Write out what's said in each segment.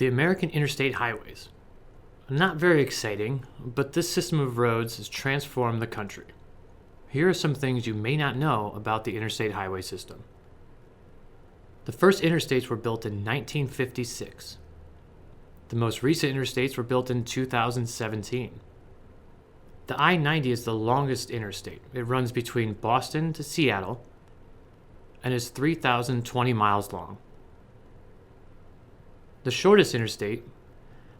The American interstate highways. Not very exciting, but this system of roads has transformed the country. Here are some things you may not know about the interstate highway system. The first interstates were built in 1956. The most recent interstates were built in 2017. The I-90 is the longest interstate. It runs between Boston to Seattle and is 3,020 miles long. The shortest interstate,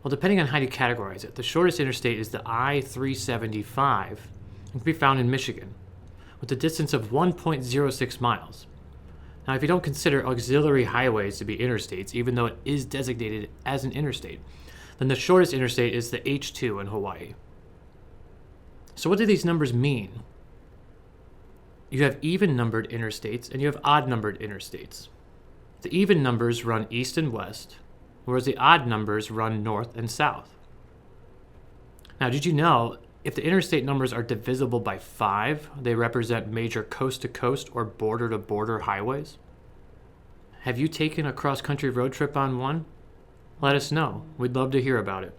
well, depending on how you categorize it, the shortest interstate is the I-375 and can be found in Michigan with a distance of 1.06 miles. Now, if you don't consider auxiliary highways to be interstates, even though it is designated as an interstate, then the shortest interstate is the H2 in Hawaii. So what do these numbers mean? You have even-numbered interstates and you have odd-numbered interstates. The even numbers run east and west, whereas the odd numbers run north and south. Now, did you know if the interstate numbers are divisible by 5, they represent major coast-to-coast or border-to-border highways? Have you taken a cross-country road trip on one? Let us know. We'd love to hear about it.